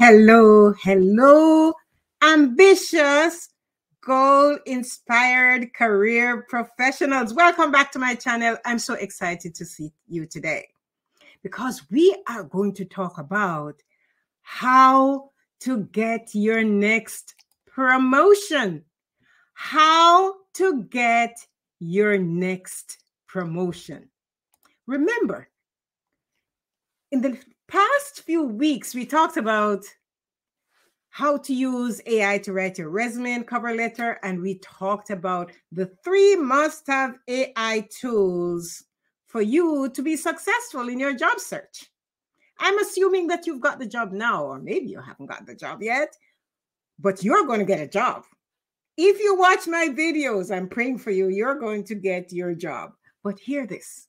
Hello, hello, ambitious, goal-inspired career professionals. Welcome back to my channel. I'm so excited to see you today because we are going to talk about how to get your next promotion. How to get your next promotion. Remember, in the past few weeks, we talked about how to use AI to write your resume and cover letter, and we talked about the 3 must-have AI tools for you to be successful in your job search. I'm assuming that you've got the job now, or maybe you haven't got the job yet, but you're going to get a job. If you watch my videos, I'm praying for you, you're going to get your job. But hear this.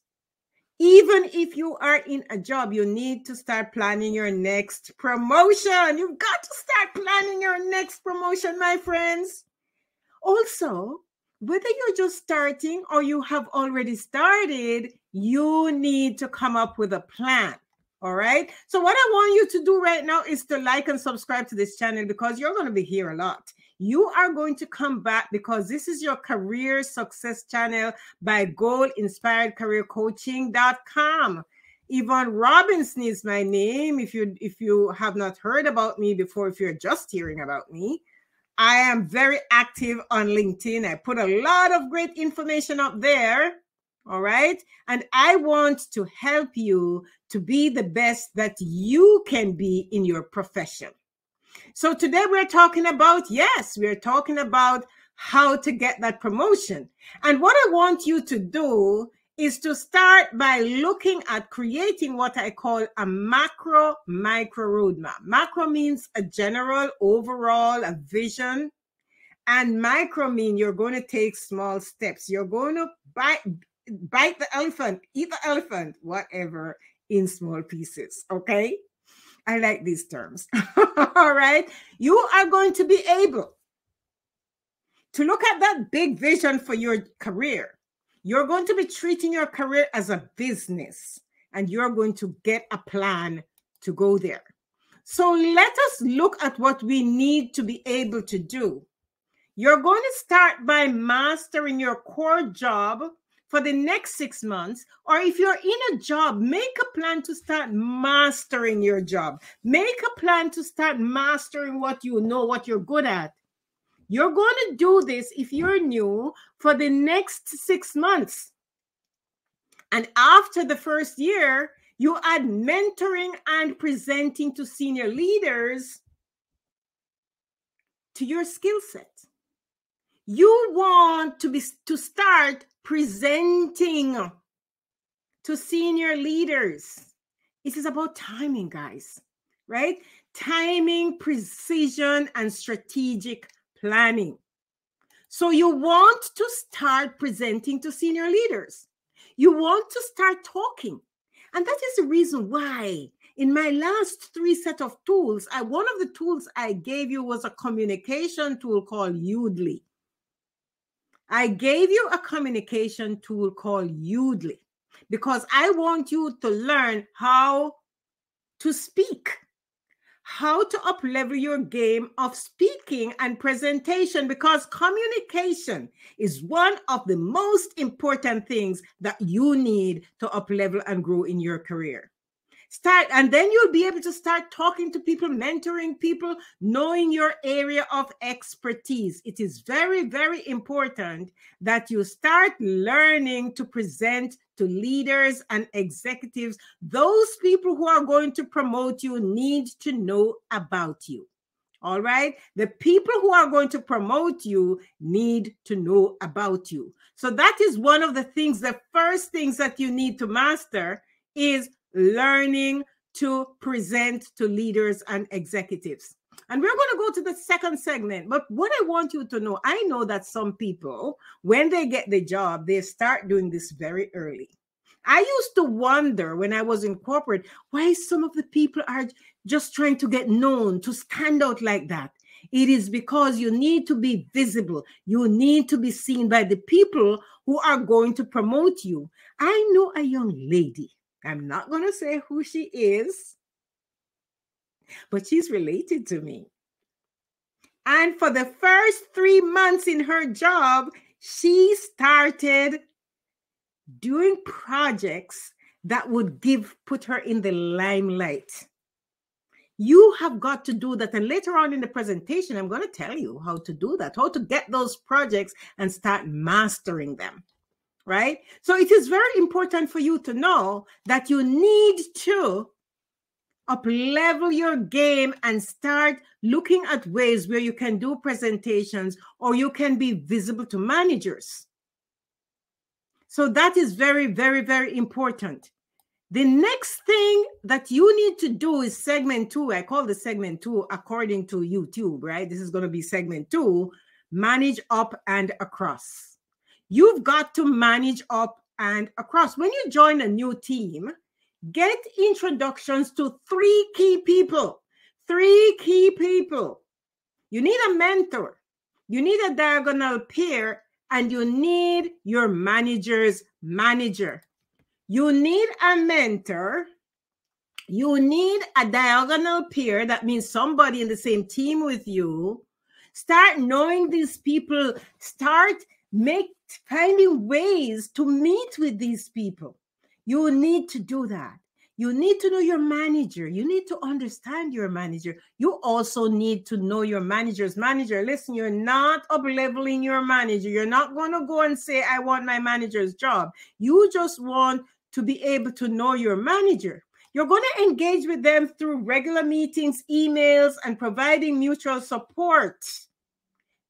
Even if you are in a job, you need to start planning your next promotion. You've got to start planning your next promotion, my friends. Also, whether you're just starting or you have already started, you need to come up with a plan. All right. So what I want you to do right now is to like and subscribe to this channel because you're going to be here a lot. You are going to come back because this is your career success channel by goal-inspiredcareercoaching.com. Yvonne Robinson is my name. If you have not heard about me before, if you're just hearing about me, I am very active on LinkedIn. I put a lot of great information up there. All right. And I want to help you to be the best that you can be in your profession. So today we're talking about, we're talking about how to get that promotion. And what I want you to do is to start by looking at creating what I call a macro micro roadmap. Macro means a general, overall, a vision. And micro means you're going to take small steps. You're going to bite the elephant, eat the elephant, whatever, in small pieces, okay? I like these terms, all right? You are going to be able to look at that big vision for your career. You're going to be treating your career as a business, and you're going to get a plan to go there. So let us look at what we need to be able to do. You're going to start by mastering your core job for the next 6 months, or if you're in a job, make a plan to start mastering your job. Make a plan to start mastering what you know, what you're good at. You're going to do this if you're new for the next 6 months. And after the first year, you add mentoring and presenting to senior leaders to your skill set. You want to start presenting to senior leaders. It is about timing, guys, right? Timing, precision, and strategic planning. So you want to start presenting to senior leaders. You want to start talking. And that is the reason why in my last 3 set of tools, one of the tools I gave you was a communication tool called Udly. I gave you a communication tool called Udly because I want you to learn how to speak, how to up-level your game of speaking and presentation, because communication is one of the most important things that you need to up-level and grow in your career. And then you'll be able to start talking to people, mentoring people, knowing your area of expertise. It is very, very important that you start learning to present to leaders and executives. Those people who are going to promote you need to know about you. All right? The people who are going to promote you need to know about you. So that is one of the things, the first things that you need to master is learning to present to leaders and executives. And we're going to go to the second segment. But what I want you to know, I know that some people, when they get the job, they start doing this very early. I used to wonder when I was in corporate, why some of the people are just trying to get known, to stand out like that. It is because you need to be visible. You need to be seen by the people who are going to promote you. I know a young lady. I'm not going to say who she is, but she's related to me. And for the first 3 months in her job, she started doing projects that would put her in the limelight. You have got to do that. And later on in the presentation, I'm going to tell you how to do that, how to get those projects and start mastering them, right? So it is very important for you to know that you need to up-level your game and start looking at ways where you can do presentations or you can be visible to managers. So that is very, very, very important. The next thing that you need to do is segment 2. I call the segment 2 according to YouTube, right? This is going to be segment 2, manage up and across. You've got to manage up and across. When you join a new team, get introductions to 3 key people. 3 key people. You need a mentor. You need a diagonal peer, and you need your manager's manager. You need a mentor. You need a diagonal peer. That means somebody in the same team with you. Start knowing these people. Start finding ways to meet with these people. You need to do that. You need to know your manager. You need to understand your manager. You also need to know your manager's manager. Listen, you're not up-leveling your manager. You're not going to go and say, I want my manager's job. You just want to be able to know your manager. You're going to engage with them through regular meetings, emails, and providing mutual support.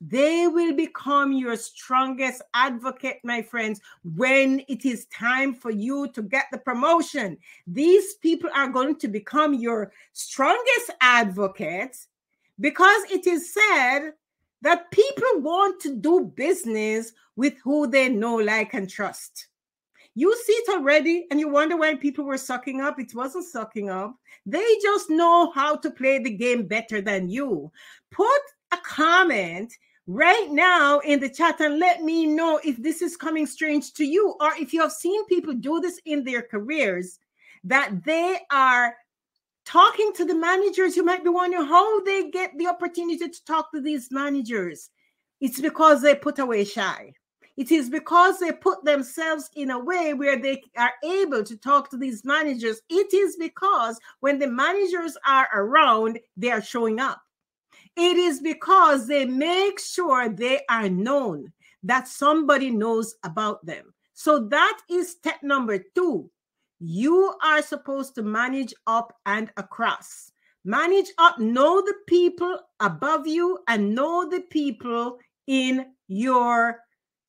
They will become your strongest advocate, my friends, when it is time for you to get the promotion. These people are going to become your strongest advocates because it is said that people want to do business with who they know, like, and trust. You see it already, and you wonder why people were sucking up. It wasn't sucking up. They just know how to play the game better than you. Put a comment right now in the chat and let me know if this is coming strange to you, or if you have seen people do this in their careers, that they are talking to the managers. You might be wondering how they get the opportunity to talk to these managers. It's because they put away shy. It is because they put themselves in a way where they are able to talk to these managers. It is because when the managers are around, they are showing up. It is because they make sure they are known, that somebody knows about them. So that is step number 2. You are supposed to manage up and across. Manage up, know the people above you and know the people in your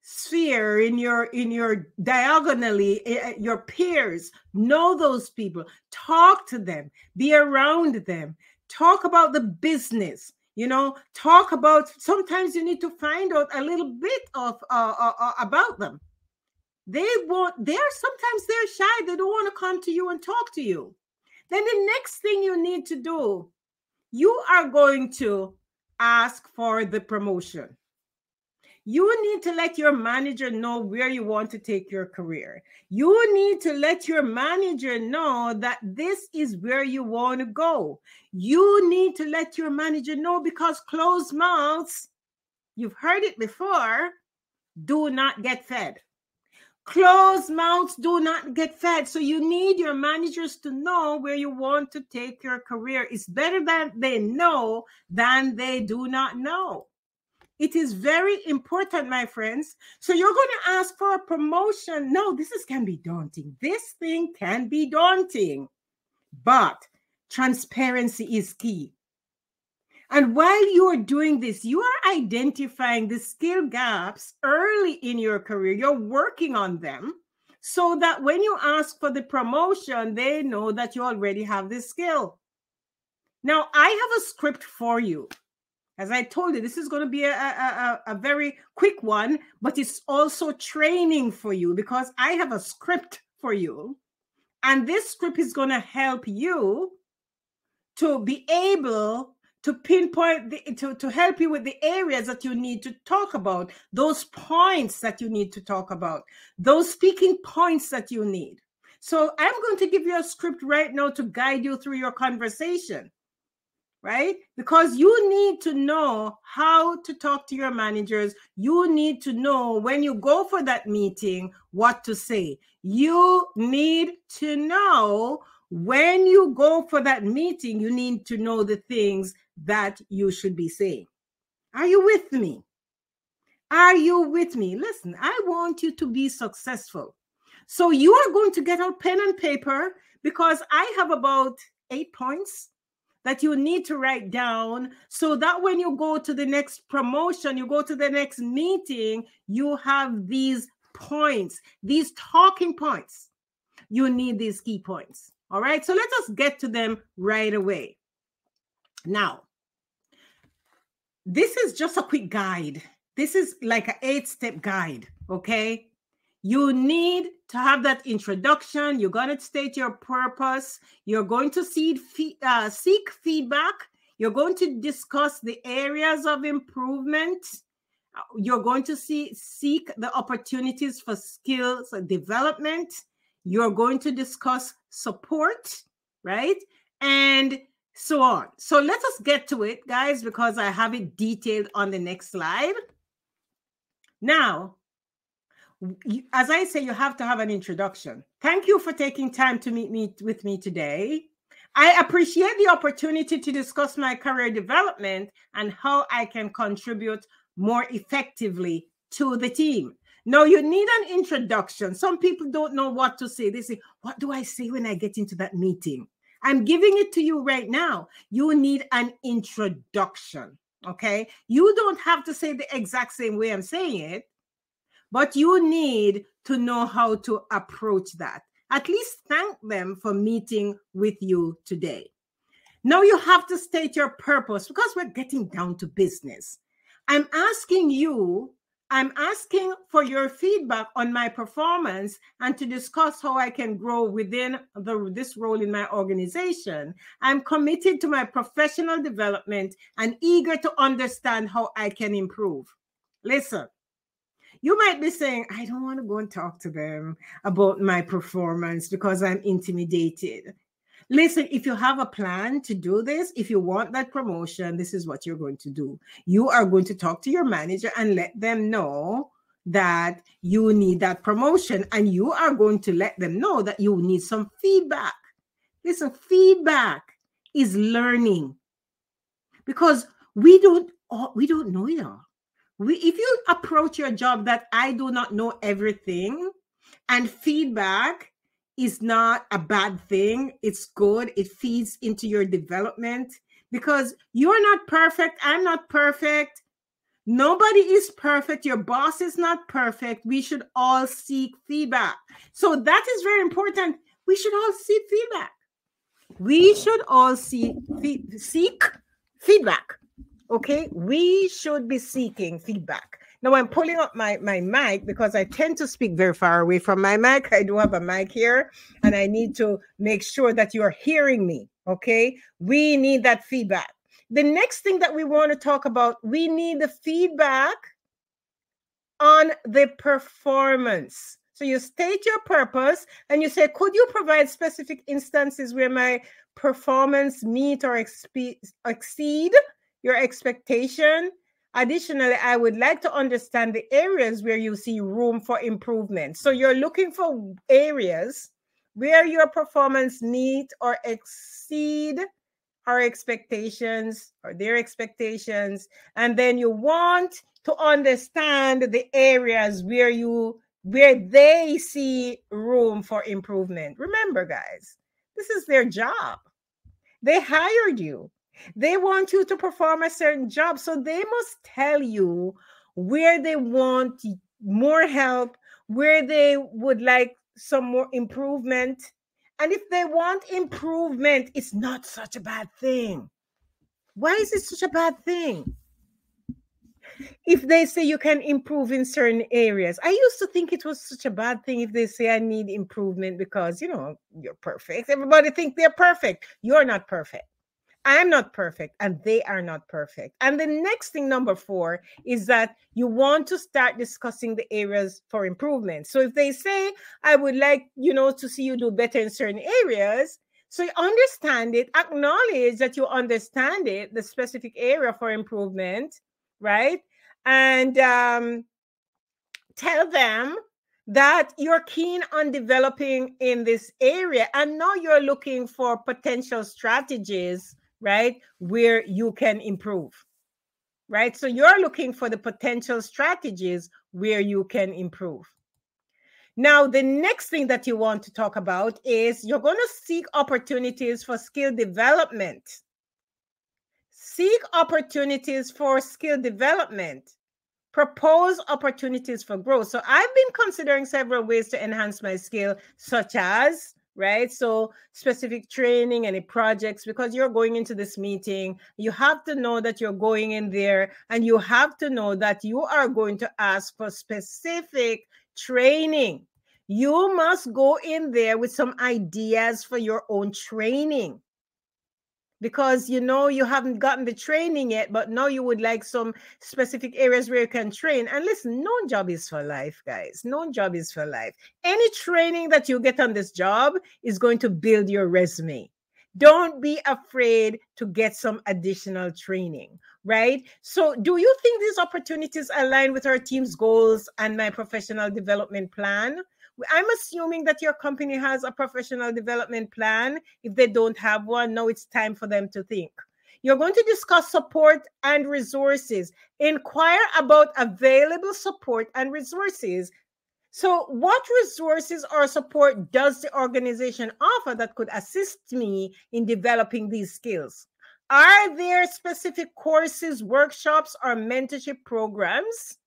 sphere, in your diagonally, your peers. Know those people. Talk to them. Be around them. Talk about the business. Talk about, sometimes you need to find out a little bit of about them. Sometimes they're shy. They don't want to come to you and talk to you. Then the next thing you need to do, you are going to ask for the promotion. You need to let your manager know where you want to take your career. You need to let your manager know that this is where you want to go. You need to let your manager know, because closed mouths, you've heard it before, do not get fed. Closed mouths do not get fed. So you need your managers to know where you want to take your career. It's better that they know than they do not know. It is very important, my friends. So you're going to ask for a promotion. No, this can be daunting. This thing can be daunting, but transparency is key. And while you are doing this, you are identifying the skill gaps early in your career. You're working on them so that when you ask for the promotion, they know that you already have this skill. Now, I have a script for you. As I told you, this is going to be a very quick one, but it's also training for you, because I have a script for you. And this script is going to help you to be able to pinpoint, to help you with the areas that you need to talk about, those points that you need to talk about, those speaking points that you need. So I'm going to give you a script right now to guide you through your conversation. right? Because you need to know how to talk to your managers. You need to know when you go for that meeting what to say. You need to know when you go for that meeting, you need to know the things that you should be saying. Are you with me? Are you with me? Listen, I want you to be successful. So you are going to get out pen and paper because I have about 8 points that you need to write down so that when you go to the next promotion, you go to the next meeting, you have these points, these talking points. You need these key points. All right. So let us get to them right away. Now, this is just a quick guide. This is like an 8-step guide. Okay. You need to have that introduction. You're going to state your purpose. You're going to seek feedback. You're going to discuss the areas of improvement. You're going to seek the opportunities for skills development. You're going to discuss support, right? And so on. So let us get to it, guys, because I have it detailed on the next slide. Now, as I say, you have to have an introduction. Thank you for taking time to meet with me today. I appreciate the opportunity to discuss my career development and how I can contribute more effectively to the team. Now, you need an introduction. Some people don't know what to say. They say, what do I say when I get into that meeting? I'm giving it to you right now. You need an introduction, okay? You don't have to say the exact same way I'm saying it, but you need to know how to approach that. At least thank them for meeting with you today. Now you have to state your purpose because we're getting down to business. I'm asking for your feedback on my performance and to discuss how I can grow within this role in my organization. I'm committed to my professional development and eager to understand how I can improve. Listen. You might be saying, I don't want to go and talk to them about my performance because I'm intimidated. Listen, if you have a plan to do this, if you want that promotion, this is what you're going to do. You are going to talk to your manager and let them know that you need that promotion, and you are going to let them know that you need some feedback. Listen, feedback is learning because we don't know it all. If you approach your job that I do not know everything, and feedback is not a bad thing, it's good, it feeds into your development because you're not perfect, I'm not perfect, nobody is perfect, your boss is not perfect, we should all seek feedback. So that is very important. We should all seek feedback. We should all seek feedback. Okay, we should be seeking feedback. Now I'm pulling up my mic because I tend to speak very far away from my mic. I do have a mic here and I need to make sure that you're hearing me. Okay, we need that feedback. The next thing that we want to talk about, we need the feedback on the performance. So you state your purpose and you say, could you provide specific instances where my performance meet or exceed your expectation? Additionally, I would like to understand the areas where you see room for improvement. So you're looking for areas where your performance meet or exceed our expectations or their expectations. And then you want to understand the areas where they see room for improvement. Remember, guys, this is their job. They hired you. They want you to perform a certain job. So they must tell you where they want more help, where they would like some more improvement. And if they want improvement, it's not such a bad thing. Why is it such a bad thing? If they say you can improve in certain areas, I used to think it was such a bad thing if they say I need improvement because, you're perfect. Everybody think they're perfect. You're not perfect. I'm not perfect and they are not perfect. And the next thing, number 4, is that you want to start discussing the areas for improvement. So if they say, I would like, to see you do better in certain areas. So you understand it, acknowledge that you understand it, the specific area for improvement, right? And tell them that you're keen on developing in this area, and now you're looking for potential strategies, right, where you can improve, right? So you're looking for the potential strategies where you can improve. Now, the next thing that you want to talk about is you're going to seek opportunities for skill development. Seek opportunities for skill development. Propose opportunities for growth. So I've been considering several ways to enhance my skill, such as, right, so specific training, any projects, because you're going into this meeting, you have to know that you're going in there, and you have to know that you are going to ask for specific training. You must go in there with some ideas for your own training, because you know you haven't gotten the training yet, but now you would like some specific areas where you can train. And listen, no job is for life, guys. No job is for life. Any training that you get on this job is going to build your resume. Don't be afraid to get some additional training, right? So do you think these opportunities align with our team's goals and my professional development plan? I'm assuming that your company has a professional development plan. If they don't have one, now it's time for them to think. You're going to discuss support and resources. Inquire about available support and resources. So what resources or support does the organization offer that could assist me in developing these skills? Are there specific courses, workshops, or mentorship programs?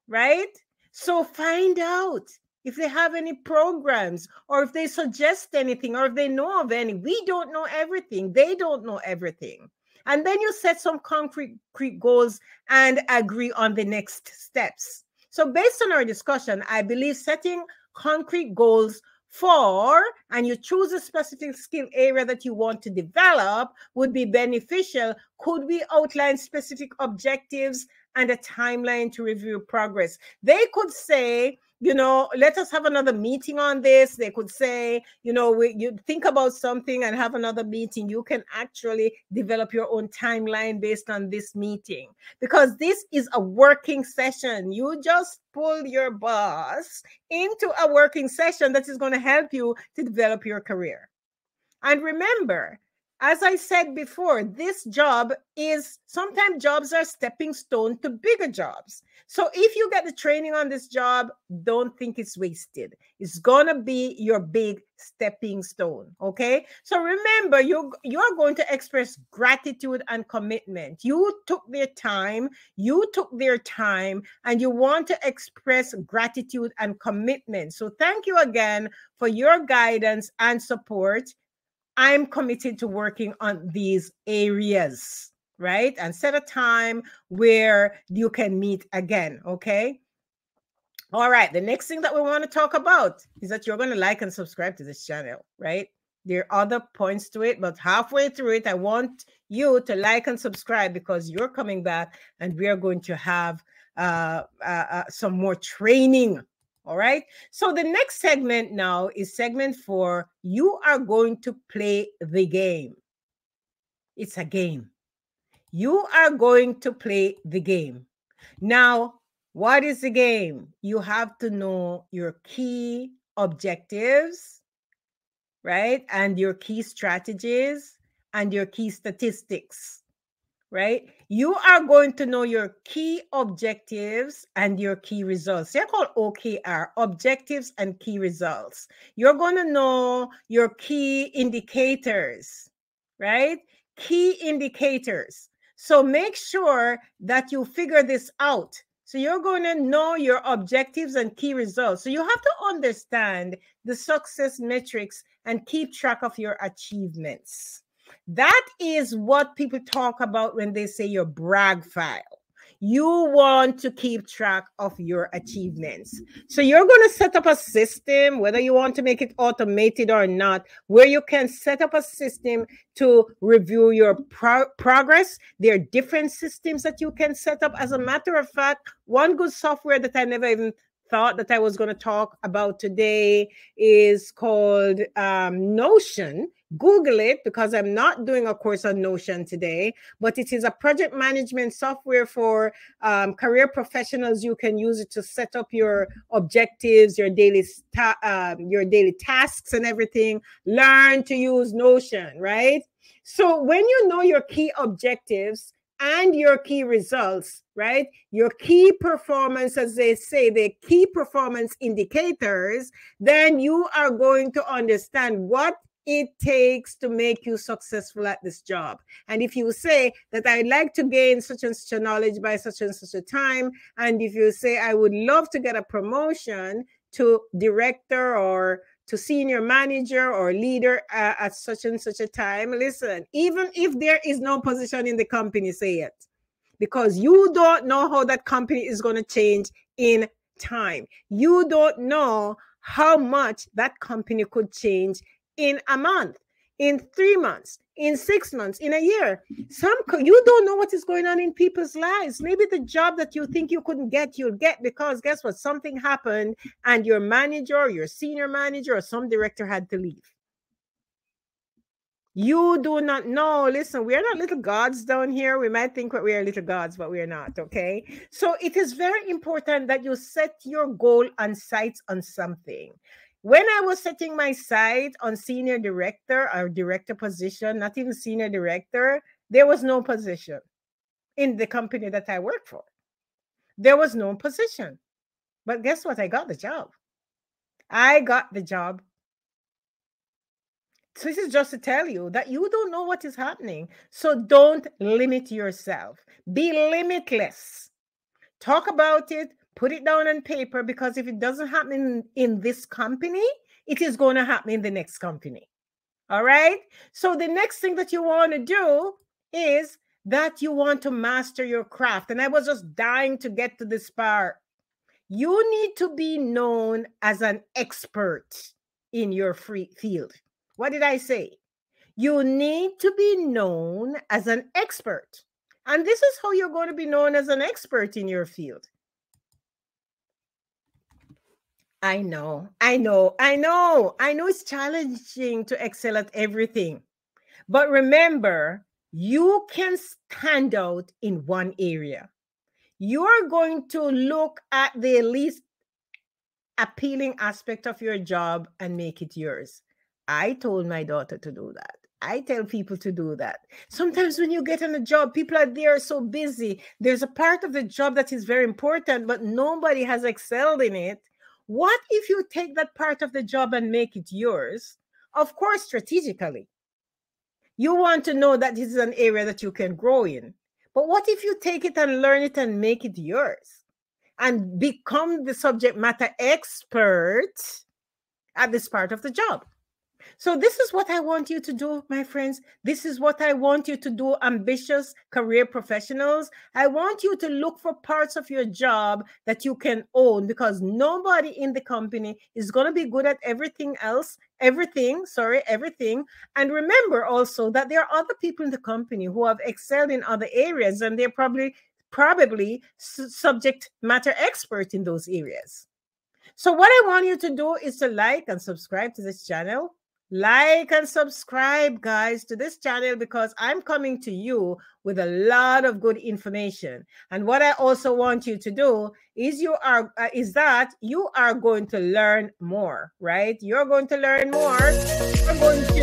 Right? So find out if they have any programs, or if they suggest anything, or if they know of any. We don't know everything. They don't know everything. And then you set some concrete goals and agree on the next steps. So based on our discussion, I believe setting concrete goals for, and you choose a specific skill area that you want to develop, would be beneficial. Could we outline specific objectives and a timeline to review progress? They could say, you know, let us have another meeting on this. They could say, you know, you think about something and have another meeting. You can actually develop your own timeline based on this meeting, because this is a working session. You just pull your boss into a working session that is going to help you to develop your career. And remember, as I said before, this job is, sometimes jobs are stepping stone to bigger jobs. So if you get the training on this job, don't think it's wasted. It's going to be your big stepping stone, okay? So remember, you're going to express gratitude and commitment. You took their time, and you want to express gratitude and commitment. So thank you again for your guidance and support. I'm committed to working on these areas, right? And set a time where you can meet again, okay? All right, the next thing that we want to talk about is that you're going to like and subscribe to this channel, right? There are other points to it, but halfway through it, I want you to like and subscribe, because you're coming back and we are going to have some more training. All right. So the next segment now is segment 4. You are going to play the game. It's a game. You are going to play the game. Now, what is the game? You have to know your key objectives, right? And your key strategies and your key statistics, right? You are going to know your key objectives and your key results. They're called OKR, objectives and key results. You're going to know your key indicators, right? Key indicators. So make sure that you figure this out. So you're going to know your objectives and key results. So you have to understand the success metrics and keep track of your achievements. That is what people talk about when they say your brag file. You want to keep track of your achievements. So you're going to set up a system, whether you want to make it automated or not, where you can set up a system to review your progress. There are different systems that you can set up. As a matter of fact, one good software that I never even thought that I was going to talk about today is called Notion. Google it, because I'm not doing a course on Notion today, but it is a project management software for career professionals. You can use it to set up your objectives, your daily tasks and everything. Learn to use Notion, right? So when you know your key objectives and your key results, right? Your key performance, as they say, the key performance indicators, then you are going to understand what it takes to make you successful at this job. And if you say that I'd like to gain such and such a knowledge by such and such a time, and if you say I would love to get a promotion to director or to senior manager or leader at such and such a time, listen, even if there is no position in the company, say it. Because you don't know how that company is going to change in time. You don't know how much that company could change in a month, in 3 months, in 6 months, in a year. You don't know what is going on in people's lives. Maybe the job that you think you couldn't get, you'll get, because guess what? Something happened and your manager or your senior manager or some director had to leave. You do not know. Listen, we are not little gods down here. We might think we are little gods, but we are not, okay? So it is very important that you set your goal and sights on something. When I was setting my sight on senior director or director position, not even senior director, there was no position in the company that I work for. There was no position. But guess what? I got the job. I got the job. So this is just to tell you that you don't know what is happening. So don't limit yourself. Be limitless. Talk about it. Put it down on paper, because if it doesn't happen in this company, it is going to happen in the next company. All right? So the next thing that you want to do is that you want to master your craft. And I was just dying to get to this part. You need to be known as an expert in your field. What did I say? You need to be known as an expert. And this is how you're going to be known as an expert in your field. I know it's challenging to excel at everything. But remember, you can stand out in one area. You're going to look at the least appealing aspect of your job and make it yours. I told my daughter to do that. I tell people to do that. Sometimes when you get on a job, people are there so busy. There's a part of the job that is very important, but nobody has excelled in it. What if you take that part of the job and make it yours? Of course, strategically. You want to know that this is an area that you can grow in. But what if you take it and learn it and make it yours? And become the subject matter expert at this part of the job. So this is what I want you to do, my friends. This is what I want you to do, ambitious career professionals. I want you to look for parts of your job that you can own, because nobody in the company is going to be good at everything else. Everything. And remember also that there are other people in the company who have excelled in other areas, and they're probably subject matter expert in those areas. So what I want you to do is to like and subscribe to this channel. Like and subscribe, guys, to this channel, because I'm coming to you with a lot of good information. And what I also want you to do is that you are going to learn more, right? You're going to learn more. You're going to